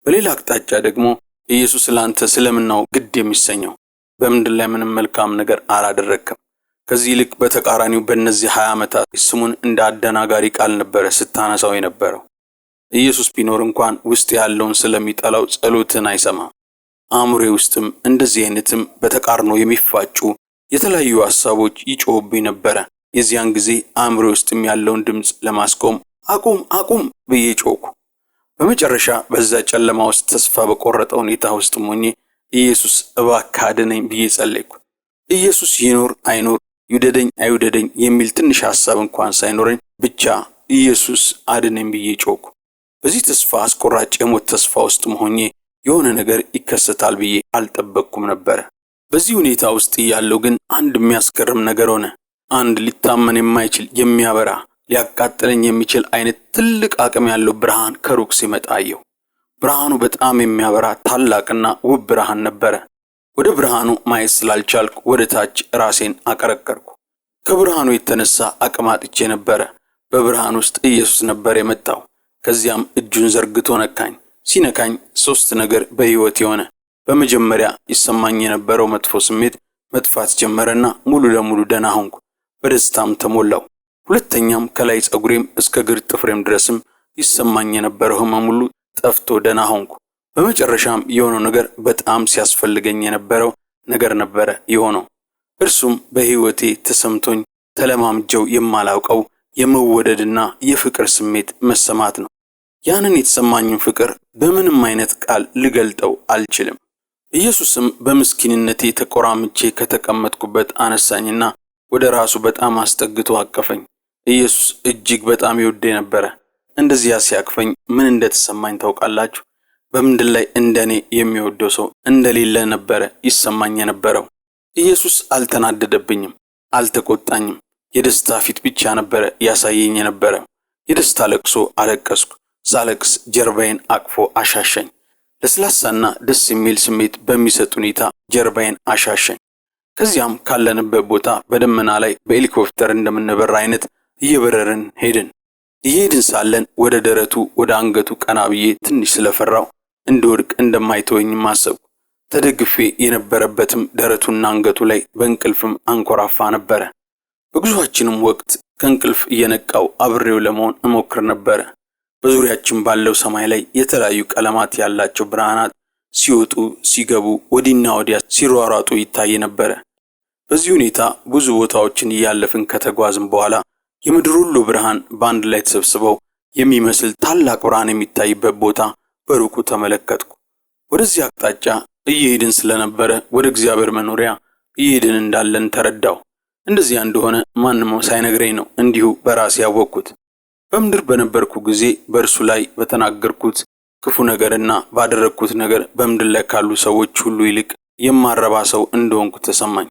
በሌላ አቅጣጫ ደግሞ ኢየሱስ ላንተ ስለምን ነው ግድ የሚሰኘው? በምድር ላይ ምንም መልካም ነገር አላደረክም። ከዚህ ይልቅ በተቃራኒው በእነዚህ 20 ዓመታት ስሙን እንደ አደናጋሪ ቃል ነበረ ስታነሳው የነበረው። ኢየሱስ ቢኖር እንኳን ውስጥ ያለውን ስለሚጠላው ጸሎትን አይሰማም። አእምሮዬ ውስጥም እንደዚህ አይነትም በተቃርኖ የሚፋጩ የተለያዩ ሐሳቦች ይጮህብኝ ነበረ። የዚያን ጊዜ አእምሮዬ ውስጥም ያለውን ድምጽ ለማስቆም አቁም ብዬ ጮኩ። በመጨረሻ በዛ ጨለማ ውስጥ ተስፋ በቆረጠ ሁኔታ ውስጥ ሆኜ ኢየሱስ እባክህ አድነኝ ብዬ ጸለይኩ። ኢየሱስ ይኖር አይኖር ይውደደኝ አይውደደኝ የሚል ትንሽ ሐሳብ እንኳን ሳይኖረኝ ብቻ ኢየሱስ አድነኝ ብዬ ጮኩ። በዚህ ተስፋ አስቆራጭ የሞት ተስፋ ውስጥ ሆኜ የሆነ ነገር ይከሰታል ብዬ አልጠበቅኩም ነበር። በዚህ ሁኔታ ውስጥ ያለው ግን አንድ የሚያስገርም ነገር ሆነ። አንድ ሊታመን የማይችል የሚያበራ ሊያቃጥለኝ የሚችል አይነት ትልቅ አቅም ያለው ብርሃን ከሩቅ ሲመጣ አየሁ። ብርሃኑ በጣም የሚያበራ ታላቅና ውብ ብርሃን ነበረ። ወደ ብርሃኑ ማየት ስላልቻልኩ ወደ ታች ራሴን አቀረቀርኩ። ከብርሃኑ የተነሳ አቅም አጥቼ ነበረ። በብርሃን ውስጥ ኢየሱስ ነበር የመጣው። ከዚያም እጁን ዘርግቶ ነካኝ። ሲነካኝ 3 ነገር በሕይወቴ ሆነ። በመጀመሪያ ይሰማኝ የነበረው መጥፎ ስሜት መጥፋት ጀመረና ሙሉ ለሙሉ ደህና ሆንኩ። በደስታም ተሞላው። ሁለተኛም ከላይ ጸጉሬም እስከ እግር ጥፍሬም ድረስም ይሰማኝ የነበረው ህመም ሁሉ ጠፍቶ ደህና ሆንኩ። በመጨረሻም የሆነው ነገር በጣም ሲያስፈልገኝ የነበረው ነገር ነበረ የሆነው። እርሱም በሕይወቴ ተሰምቶኝ ተለማምጀው የማላውቀው የመወደድና የፍቅር ስሜት መሰማት ነው። ያንን የተሰማኝን ፍቅር በምንም አይነት ቃል ልገልጠው አልችልም። ኢየሱስም በምስኪንነቴ ተቆራምቼ ከተቀመጥኩበት አነሳኝና ወደ ራሱ በጣም አስጠግቶ አቀፈኝ። ኢየሱስ እጅግ በጣም ይወደኝ ነበረ። እንደዚያ ሲያቅፈኝ ምን እንደተሰማኝ ታውቃላችሁ? በምድር ላይ እንደኔ የሚወደው ሰው እንደሌለ ነበረ ይሰማኝ የነበረው። ኢየሱስ አልተናደደብኝም፣ አልተቆጣኝም። የደስታ ፊት ብቻ ነበረ ያሳየኝ የነበረው። የደስታ ለቅሶ አለቀስኩ። ሳለቅስ ጀርባዬን አቅፎ አሻሸኝ። ለስላሳና ደስ የሚል ስሜት በሚሰጥ ሁኔታ ጀርባዬን አሻሸኝ። ከዚያም ካለንበት ቦታ በደመና ላይ በሄሊኮፕተር እንደምንበር አይነት እየበረርን ሄድን። እየሄድን ሳለን ወደ ደረቱ ወደ አንገቱ ቀና ብዬ ትንሽ ስለፈራው እንድወድቅ እንደማይተወኝ ማሰብኩ። ተደግፌ የነበረበትም ደረቱና አንገቱ ላይ በእንቅልፍም አንኮራፋ ነበረ። በጉዟችንም ወቅት ከእንቅልፍ እየነቃው አብሬው ለመሆን እሞክር ነበረ። በዙሪያችን ባለው ሰማይ ላይ የተለያዩ ቀለማት ያላቸው ብርሃናት ሲወጡ ሲገቡ ወዲና ወዲያ ሲሯሯጡ ይታይ ነበረ። በዚህ ሁኔታ ብዙ ቦታዎችን እያለፍን ከተጓዝን በኋላ የምድር ሁሉ ብርሃን በአንድ ላይ ተሰብስበው የሚመስል ታላቅ ብርሃን የሚታይበት ቦታ በሩቁ ተመለከትኩ። ወደዚህ አቅጣጫ እየሄድን ስለነበረ ወደ እግዚአብሔር መኖሪያ እየሄድን እንዳለን ተረዳሁ። እንደዚያ እንደሆነ ማንም ሳይነግረኝ ነው እንዲሁ በራሴ ያወቅኩት። በምድር በነበርኩ ጊዜ በእርሱ ላይ በተናገርኩት ክፉ ነገርና ባደረግኩት ነገር በምድር ላይ ካሉ ሰዎች ሁሉ ይልቅ የማረባ ሰው እንደሆንኩ ተሰማኝ።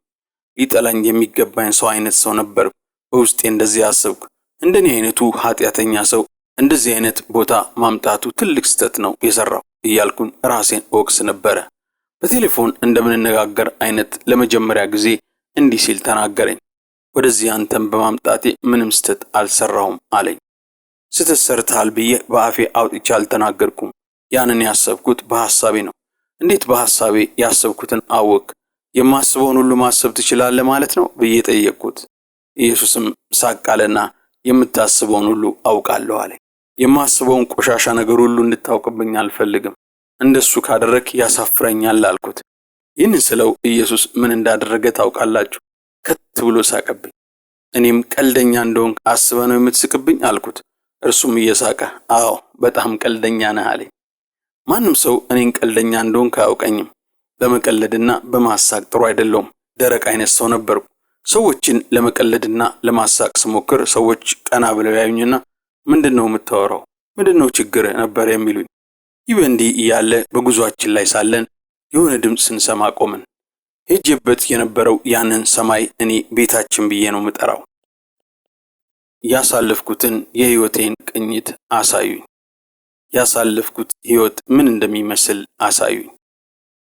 ሊጠላኝ የሚገባኝ ሰው አይነት ሰው ነበርኩ። በውስጤ እንደዚህ አሰብኩ። እንደኔ አይነቱ ኃጢአተኛ ሰው እንደዚህ አይነት ቦታ ማምጣቱ ትልቅ ስህተት ነው የሰራው እያልኩን ራሴን ወቅስ ነበረ። በቴሌፎን እንደምንነጋገር አይነት ለመጀመሪያ ጊዜ እንዲህ ሲል ተናገረኝ። ወደዚህ አንተን በማምጣቴ ምንም ስህተት አልሰራሁም አለኝ። ስህተት ሰርተሃል ብዬ በአፌ አውጥቼ አልተናገርኩም። ያንን ያሰብኩት በሐሳቤ ነው። እንዴት በሐሳቤ ያሰብኩትን አወቅ? የማስበውን ሁሉ ማሰብ ትችላለህ ማለት ነው ብዬ ጠየቅኩት። ኢየሱስም ሳቅ አለና የምታስበውን ሁሉ አውቃለሁ አለኝ። የማስበውን ቆሻሻ ነገር ሁሉ እንድታውቅብኝ አልፈልግም። እንደሱ ካደረክ ያሳፍረኛል አልኩት። ይህንን ስለው ኢየሱስ ምን እንዳደረገ ታውቃላችሁ? ከት ብሎ ሳቀብኝ። እኔም ቀልደኛ እንደሆንክ አስበህ ነው የምትስቅብኝ አልኩት። እርሱም እየሳቀ አዎ በጣም ቀልደኛ ነህ አለኝ። ማንም ሰው እኔን ቀልደኛ እንደሆንክ አያውቀኝም። በመቀለድና በማሳቅ ጥሩ አይደለሁም። ደረቅ አይነት ሰው ነበርኩ። ሰዎችን ለመቀለድና ለማሳቅ ስሞክር ሰዎች ቀና ብለው ያዩኝና ምንድነው የምታወራው? ምንድነው ችግር ነበር የሚሉኝ። ይህ እንዲህ እያለ በጉዟችን ላይ ሳለን የሆነ ድምፅ ስንሰማ ቆምን። ሄጄበት የነበረው ያንን ሰማይ እኔ ቤታችን ብዬ ነው የምጠራው። ያሳለፍኩትን የህይወቴን ቅኝት አሳዩኝ። ያሳለፍኩት ህይወት ምን እንደሚመስል አሳዩኝ።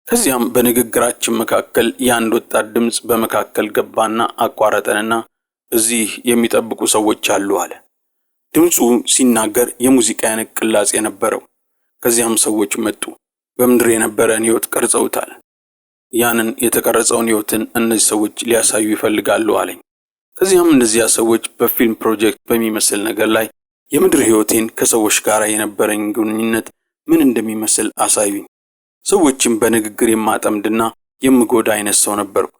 ከዚያም በንግግራችን መካከል የአንድ ወጣት ድምፅ በመካከል ገባና አቋረጠንና እዚህ የሚጠብቁ ሰዎች አሉ አለ። ድምፁ ሲናገር የሙዚቃ አይነት ቅላጼ ነበረው። ከዚያም ሰዎች መጡ። በምድር የነበረን ህይወት ቀርጸውታል። ያንን የተቀረጸውን ህይወትን እነዚህ ሰዎች ሊያሳዩ ይፈልጋሉ አለኝ። ከዚያም እነዚያ ሰዎች በፊልም ፕሮጀክት በሚመስል ነገር ላይ የምድር ህይወቴን ከሰዎች ጋር የነበረኝ ግንኙነት ምን እንደሚመስል አሳዩኝ። ሰዎችን በንግግር የማጠምድና የምጎዳ አይነት ሰው ነበርኩ።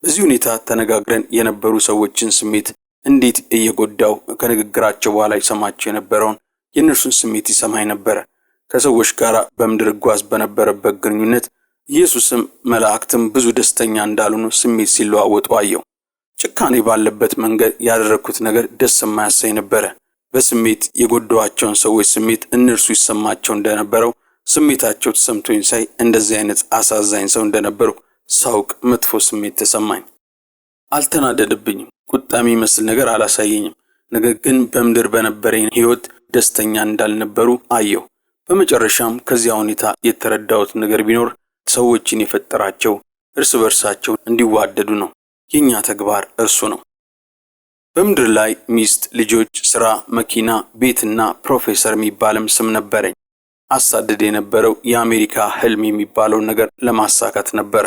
በዚህ ሁኔታ ተነጋግረን የነበሩ ሰዎችን ስሜት እንዴት እየጎዳው ከንግግራቸው በኋላ ይሰማቸው የነበረውን የእነርሱን ስሜት ይሰማኝ ነበረ። ከሰዎች ጋር በምድር ጓዝ በነበረበት ግንኙነት ኢየሱስም መላእክትም ብዙ ደስተኛ እንዳልሆኑ ስሜት ሲለዋወጡ አየው። ጭካኔ ባለበት መንገድ ያደረኩት ነገር ደስ የማያሰኝ ነበረ። በስሜት የጎዳዋቸውን ሰዎች ስሜት እነርሱ ይሰማቸው እንደነበረው ስሜታቸው ተሰምቶኝ ሳይ እንደዚህ አይነት አሳዛኝ ሰው እንደነበርኩ ሳውቅ መጥፎ ስሜት ተሰማኝ። አልተናደደብኝም። ቁጣ የሚመስል ነገር አላሳየኝም። ነገር ግን በምድር በነበረኝ ሕይወት ደስተኛ እንዳልነበሩ አየሁ። በመጨረሻም ከዚያ ሁኔታ የተረዳሁት ነገር ቢኖር ሰዎችን የፈጠራቸው እርስ በርሳቸው እንዲዋደዱ ነው። የኛ ተግባር እርሱ ነው። በምድር ላይ ሚስት፣ ልጆች፣ ስራ፣ መኪና፣ ቤትና ፕሮፌሰር የሚባልም ስም ነበረኝ። አሳድድ የነበረው የአሜሪካ ህልም የሚባለው ነገር ለማሳካት ነበረ።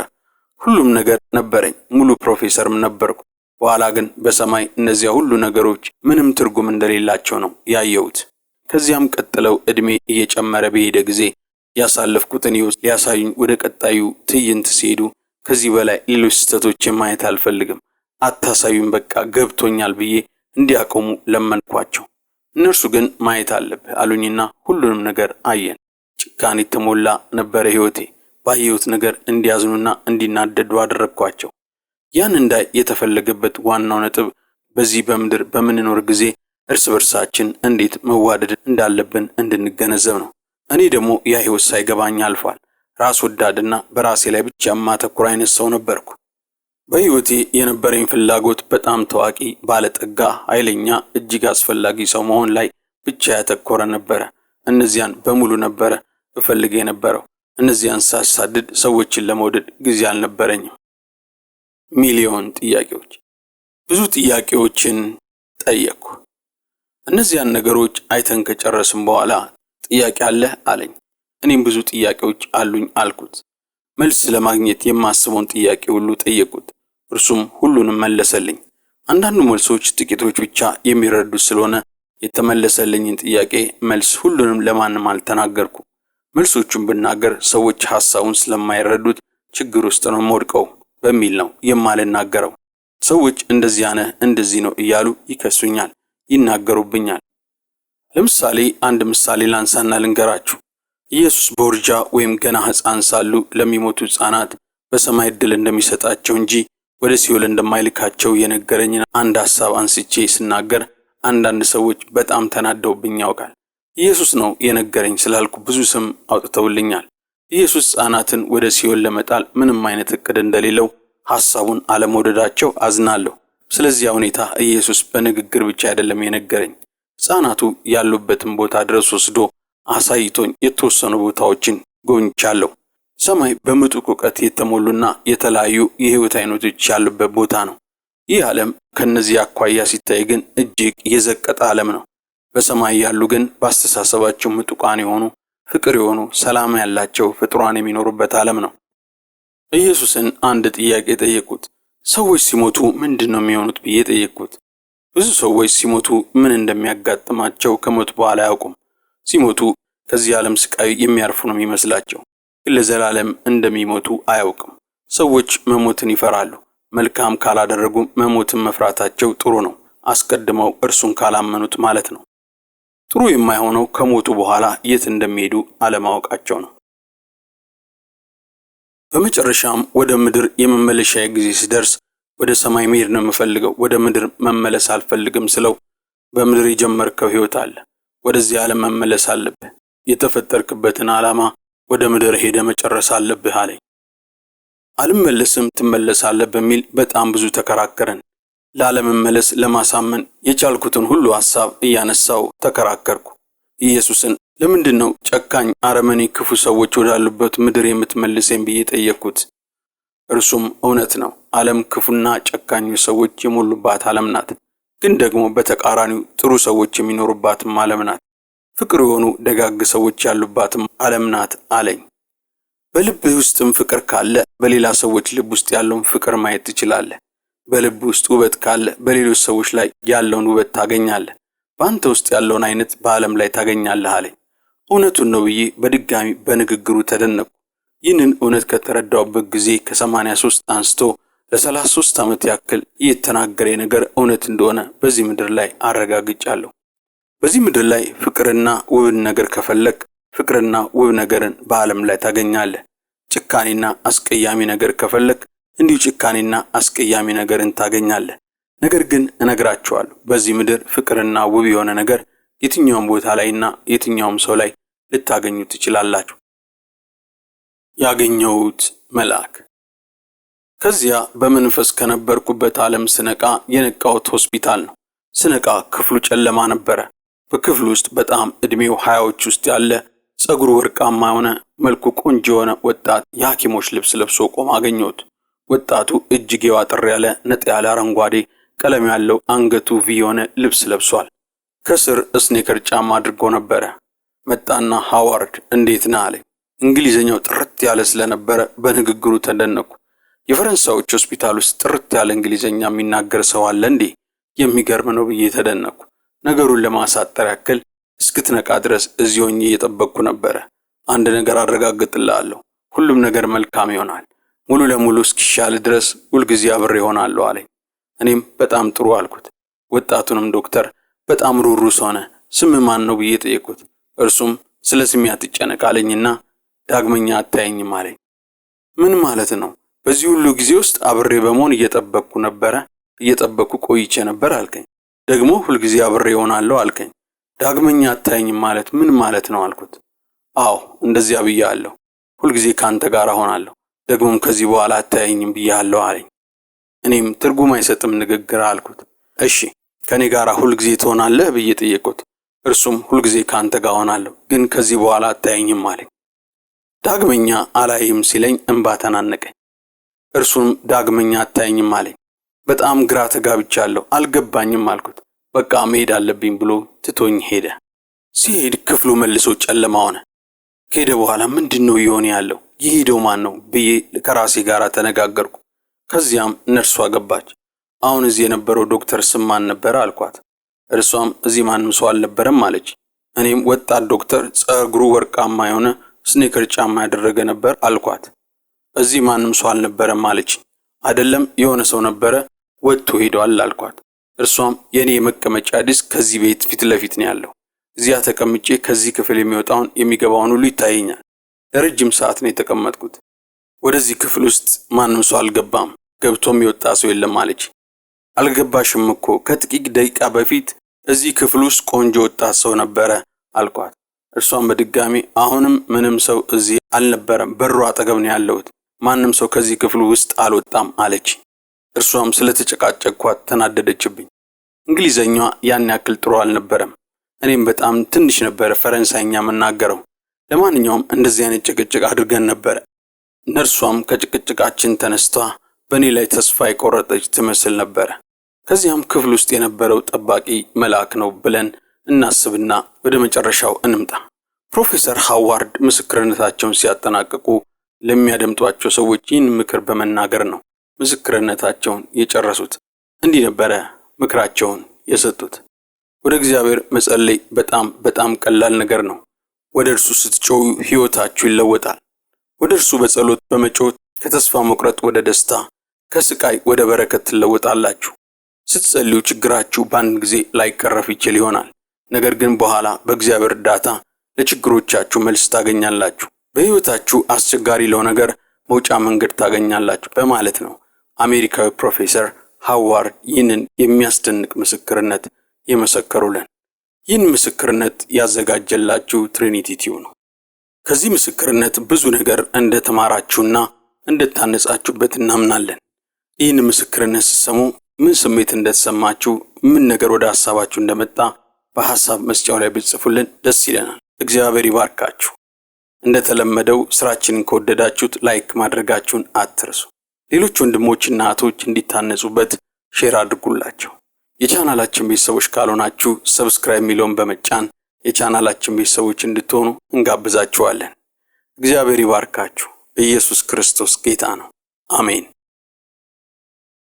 ሁሉም ነገር ነበረኝ። ሙሉ ፕሮፌሰርም ነበርኩ። በኋላ ግን በሰማይ እነዚያ ሁሉ ነገሮች ምንም ትርጉም እንደሌላቸው ነው ያየሁት። ከዚያም ቀጥለው እድሜ እየጨመረ በሄደ ጊዜ ያሳለፍኩትን ሕይወት ሊያሳዩኝ ወደ ቀጣዩ ትዕይንት ሲሄዱ ከዚህ በላይ ሌሎች ስህተቶችን ማየት አልፈልግም፣ አታሳዩኝ፣ በቃ ገብቶኛል ብዬ እንዲያቆሙ ለመንኳቸው። እነርሱ ግን ማየት አለብህ አሉኝና ሁሉንም ነገር አየን። ጭካኔ የተሞላ ነበረ ሕይወቴ። ባየሁት ነገር እንዲያዝኑና እንዲናደዱ አደረግኳቸው። ያን እንዳይ የተፈለገበት ዋናው ነጥብ በዚህ በምድር በምንኖር ጊዜ እርስ በርሳችን እንዴት መዋደድ እንዳለብን እንድንገነዘብ ነው። እኔ ደግሞ ያ ሕይወት ሳይገባኝ አልፏል። ራስ ወዳድና በራሴ ላይ ብቻ የማተኩር አይነት ሰው ነበርኩ። በሕይወቴ የነበረኝ ፍላጎት በጣም ታዋቂ፣ ባለጠጋ፣ ኃይለኛ፣ እጅግ አስፈላጊ ሰው መሆን ላይ ብቻ ያተኮረ ነበረ። እነዚያን በሙሉ ነበረ እፈልግ የነበረው። እነዚያን ሳሳድድ ሰዎችን ለመውደድ ጊዜ አልነበረኝም። ሚሊዮን ጥያቄዎች። ብዙ ጥያቄዎችን ጠየቅኩ። እነዚያን ነገሮች አይተን ከጨረስን በኋላ ጥያቄ አለህ አለኝ። እኔም ብዙ ጥያቄዎች አሉኝ አልኩት። መልስ ለማግኘት የማስበውን ጥያቄ ሁሉ ጠየቁት። እርሱም ሁሉንም መለሰልኝ። አንዳንዱ መልሶች ጥቂቶች ብቻ የሚረዱት ስለሆነ የተመለሰልኝን ጥያቄ መልስ ሁሉንም ለማንም አልተናገርኩ። መልሶቹን ብናገር ሰዎች ሐሳቡን ስለማይረዱት ችግር ውስጥ ነው የምወድቀው በሚል ነው የማልናገረው። ሰዎች እንደዚያ ነህ እንደዚህ ነው እያሉ ይከሱኛል፣ ይናገሩብኛል። ለምሳሌ አንድ ምሳሌ ላንሳና ልንገራችሁ። ኢየሱስ በውርጃ ወይም ገና ሕፃን ሳሉ ለሚሞቱ ሕፃናት በሰማይ ዕድል እንደሚሰጣቸው እንጂ ወደ ሲኦል እንደማይልካቸው የነገረኝን አንድ ሐሳብ አንስቼ ስናገር አንዳንድ ሰዎች በጣም ተናደውብኝ ያውቃል። ኢየሱስ ነው የነገረኝ ስላልኩ ብዙ ስም አውጥተውልኛል። ኢየሱስ ሕፃናትን ወደ ሲኦል ለመጣል ምንም አይነት እቅድ እንደሌለው ሐሳቡን አለመውደዳቸው አዝናለሁ። ስለዚያ ሁኔታ ኢየሱስ በንግግር ብቻ አይደለም የነገረኝ። ሕፃናቱ ያሉበትን ቦታ ድረስ ወስዶ አሳይቶኝ የተወሰኑ ቦታዎችን ጎብኝቻለሁ። ሰማይ በምጡቅ ዕውቀት የተሞሉና የተለያዩ የሕይወት አይነቶች ያሉበት ቦታ ነው። ይህ ዓለም ከነዚህ አኳያ ሲታይ ግን እጅግ የዘቀጠ ዓለም ነው። በሰማይ ያሉ ግን በአስተሳሰባቸው ምጡቃን የሆኑ፣ ፍቅር የሆኑ፣ ሰላም ያላቸው ፍጡራን የሚኖሩበት ዓለም ነው። ኢየሱስን አንድ ጥያቄ ጠየቁት። ሰዎች ሲሞቱ ምንድን ነው የሚሆኑት ብዬ ጠየቅኩት። ብዙ ሰዎች ሲሞቱ ምን እንደሚያጋጥማቸው ከሞት በኋላ አያውቁም። ሲሞቱ ከዚህ ዓለም ስቃይ የሚያርፉ ነው የሚመስላቸው፣ ግን ለዘላለም እንደሚሞቱ አያውቅም። ሰዎች መሞትን ይፈራሉ። መልካም ካላደረጉ መሞትን መፍራታቸው ጥሩ ነው፣ አስቀድመው እርሱን ካላመኑት ማለት ነው። ጥሩ የማይሆነው ከሞቱ በኋላ የት እንደሚሄዱ አለማወቃቸው ነው። በመጨረሻም ወደ ምድር የመመለሻ ጊዜ ሲደርስ ወደ ሰማይ መሄድ ነው የምፈልገው፣ ወደ ምድር መመለስ አልፈልግም ስለው በምድር የጀመርከው ሕይወት አለ፣ ወደዚህ ዓለም መመለስ አለብህ፣ የተፈጠርክበትን ዓላማ ወደ ምድር ሄደ መጨረስ አለብህ አለኝ። አልመለስም ትመለሳለህ በሚል በጣም ብዙ ተከራከረን። ላለመመለስ ለማሳመን የቻልኩትን ሁሉ ሐሳብ እያነሳው ተከራከርኩ። ኢየሱስን ለምንድን ነው ጨካኝ፣ አረመኔ፣ ክፉ ሰዎች ወዳሉበት ምድር የምትመልሰኝ ብዬ ጠየቅኩት። እርሱም እውነት ነው፣ ዓለም ክፉና ጨካኝ ሰዎች የሞሉባት ዓለም ናት፣ ግን ደግሞ በተቃራኒው ጥሩ ሰዎች የሚኖሩባትም ዓለም ናት፣ ፍቅር የሆኑ ደጋግ ሰዎች ያሉባትም ዓለም ናት አለኝ። በልብህ ውስጥም ፍቅር ካለ በሌላ ሰዎች ልብ ውስጥ ያለውን ፍቅር ማየት ትችላለህ። በልብ ውስጥ ውበት ካለ በሌሎች ሰዎች ላይ ያለውን ውበት ታገኛለህ። በአንተ ውስጥ ያለውን አይነት በዓለም ላይ ታገኛለህ አለኝ። እውነቱን ነው ብዬ በድጋሚ በንግግሩ ተደነቅኩ። ይህንን እውነት ከተረዳውበት ጊዜ ከ83 አንስቶ ለ33 ዓመት ያክል የተናገረ ነገር እውነት እንደሆነ በዚህ ምድር ላይ አረጋግጫለሁ። በዚህ ምድር ላይ ፍቅርና ውብ ነገር ከፈለክ ፍቅርና ውብ ነገርን በዓለም ላይ ታገኛለህ። ጭካኔና አስቀያሚ ነገር ከፈለክ እንዲሁ ጭካኔና አስቀያሚ ነገርን ታገኛለህ። ነገር ግን እነግራችኋለሁ፣ በዚህ ምድር ፍቅርና ውብ የሆነ ነገር የትኛውም ቦታ ላይና የትኛውም ሰው ላይ ልታገኙ ትችላላችሁ። ያገኘሁት መልአክ። ከዚያ በመንፈስ ከነበርኩበት ዓለም ስነቃ የነቃሁት ሆስፒታል ነው። ስነቃ ክፍሉ ጨለማ ነበረ። በክፍሉ ውስጥ በጣም እድሜው 20ዎች ውስጥ ያለ ጸጉሩ ወርቃማ የሆነ መልኩ ቆንጆ የሆነ ወጣት የሐኪሞች ልብስ ለብሶ ቆሞ አገኘሁት። ወጣቱ እጅጌው አጠር ያለ ነጣ ያለ አረንጓዴ ቀለም ያለው አንገቱ ቪ የሆነ ልብስ ለብሷል። ከስር ስኔከር ጫማ አድርጎ ነበረ። መጣና ሃዋርድ እንዴት ነህ አለኝ። እንግሊዘኛው ጥርት ያለ ስለነበረ በንግግሩ ተደነቅኩ። የፈረንሳዮች ሆስፒታል ውስጥ ጥርት ያለ እንግሊዘኛ የሚናገር ሰው አለ እንዴ? የሚገርም ነው ብዬ ተደነቅኩ። ነገሩን ለማሳጠር ያክል እስክትነቃ ድረስ እዚህ ሆኜ እየጠበቅኩ ነበረ። አንድ ነገር አረጋግጥልሃለሁ፣ ሁሉም ነገር መልካም ይሆናል። ሙሉ ለሙሉ እስኪሻል ድረስ ሁልጊዜ አብሬ እሆናለሁ አለኝ። እኔም በጣም ጥሩ አልኩት። ወጣቱንም ዶክተር በጣም ሩሩስ ሆነ። ስም ማን ነው ብዬ ጠየቅኩት። እርሱም ስለ ስሜ አትጨነቅ አለኝና ዳግመኛ አታየኝም አለኝ። ምን ማለት ነው? በዚህ ሁሉ ጊዜ ውስጥ አብሬ በመሆን እየጠበቅኩ ቆይቼ ነበር አልከኝ። ደግሞ ሁልጊዜ አብሬ እሆናለሁ አልከኝ። ዳግመኛ አታየኝም ማለት ምን ማለት ነው አልኩት። አዎ እንደዚያ ብያለሁ። ሁልጊዜ ካንተ ጋር እሆናለሁ፣ ደግሞም ከዚህ በኋላ አታየኝም ብያለሁ አለኝ። እኔም ትርጉም አይሰጥም ንግግር አልኩት። እሺ ከኔ ጋር ሁልጊዜ ትሆናለህ ብዬ ጠየቅኩት። እርሱም ሁልጊዜ ካንተ ጋር እሆናለሁ፣ ግን ከዚህ በኋላ አታየኝም አለኝ። ዳግመኛ አላይም ሲለኝ እንባ ተናነቀኝ። እርሱም ዳግመኛ አታየኝም አለኝ። በጣም ግራ ተጋብቻለሁ፣ አልገባኝም አልኩት። በቃ መሄድ አለብኝ ብሎ ትቶኝ ሄደ። ሲሄድ ክፍሉ መልሶ ጨለማ ሆነ። ከሄደ በኋላ ምንድነው እየሆነ ያለው? የሄደው ማን ነው ብዬ ከራሴ ጋር ተነጋገርኩ። ከዚያም ነርሷ ገባች። አሁን እዚህ የነበረው ዶክተር ስም ማን ነበር አልኳት። እርሷም እዚህ ማንም ሰው አልነበረም አለች። እኔም ወጣት ዶክተር ጸጉሩ ወርቃማ የሆነ ስኔከር ጫማ ያደረገ ነበር አልኳት። እዚህ ማንም ሰው አልነበረም አለች። አይደለም የሆነ ሰው ነበረ፣ ወጥቶ ሄዷል አልኳት። እርሷም የኔ የመቀመጫ ዲስክ ከዚህ ቤት ፊት ለፊት ነው ያለው። እዚያ ተቀምጬ ከዚህ ክፍል የሚወጣውን የሚገባውን ሁሉ ይታየኛል። ለረጅም ሰዓት ነው የተቀመጥኩት። ወደዚህ ክፍል ውስጥ ማንም ሰው አልገባም፣ ገብቶም የወጣ ሰው የለም አለች። አልገባሽም እኮ ከጥቂት ደቂቃ በፊት እዚህ ክፍል ውስጥ ቆንጆ ወጣት ሰው ነበረ አልኳት። እርሷም በድጋሚ አሁንም ምንም ሰው እዚህ አልነበረም፣ በሩ አጠገብ ነው ያለሁት፣ ማንም ሰው ከዚህ ክፍል ውስጥ አልወጣም አለች። እርሷም ስለተጨቃጨቅኳት ተናደደችብኝ። እንግሊዘኛዋ ያን ያክል ጥሩ አልነበረም። እኔም በጣም ትንሽ ነበረ ፈረንሳይኛ መናገረው። ለማንኛውም እንደዚህ አይነት ጭቅጭቅ አድርገን ነበረ። ነርሷም ከጭቅጭቃችን ተነስታ በእኔ ላይ ተስፋ የቆረጠች ትመስል ነበረ። ከዚያም ክፍል ውስጥ የነበረው ጠባቂ መልአክ ነው ብለን እናስብና ወደ መጨረሻው እንምጣ። ፕሮፌሰር ሃዋርድ ምስክርነታቸውን ሲያጠናቅቁ ለሚያደምጧቸው ሰዎች ይህን ምክር በመናገር ነው ምስክርነታቸውን የጨረሱት። እንዲህ ነበረ ምክራቸውን የሰጡት። ወደ እግዚአብሔር መጸለይ በጣም ቀላል ነገር ነው። ወደ እርሱ ስትጮሁ ሕይወታችሁ ይለወጣል። ወደ እርሱ በጸሎት በመጮህ ከተስፋ መቁረጥ ወደ ደስታ፣ ከስቃይ ወደ በረከት ትለወጣላችሁ። ስትጸልዩ ችግራችሁ በአንድ ጊዜ ላይቀረፍ ይችል ይሆናል። ነገር ግን በኋላ በእግዚአብሔር እርዳታ ለችግሮቻችሁ መልስ ታገኛላችሁ። በሕይወታችሁ አስቸጋሪ ለው ነገር መውጫ መንገድ ታገኛላችሁ በማለት ነው አሜሪካዊ ፕሮፌሰር ሃዋርድ ይህንን የሚያስደንቅ ምስክርነት የመሰከሩልን። ይህን ምስክርነት ያዘጋጀላችሁ ትሪኒቲ ቲዩብ ነው። ከዚህ ምስክርነት ብዙ ነገር እንደተማራችሁና እንደታነጻችሁበት እናምናለን። ይህን ምስክርነት ስትሰሙ ምን ስሜት እንደተሰማችሁ፣ ምን ነገር ወደ ሐሳባችሁ እንደመጣ በሐሳብ መስጫው ላይ ብትጽፉልን ደስ ይለናል። እግዚአብሔር ይባርካችሁ። እንደተለመደው ስራችንን ከወደዳችሁት ላይክ ማድረጋችሁን አትርሱ። ሌሎች ወንድሞችና እህቶች እንዲታነጹበት ሼር አድርጉላቸው። የቻናላችን ቤተሰቦች ካልሆናችሁ ሰብስክራይብ ሚሊዮን በመጫን የቻናላችን ቤተሰቦች እንድትሆኑ እንጋብዛችኋለን። እግዚአብሔር ይባርካችሁ። ኢየሱስ ክርስቶስ ጌታ ነው። አሜን።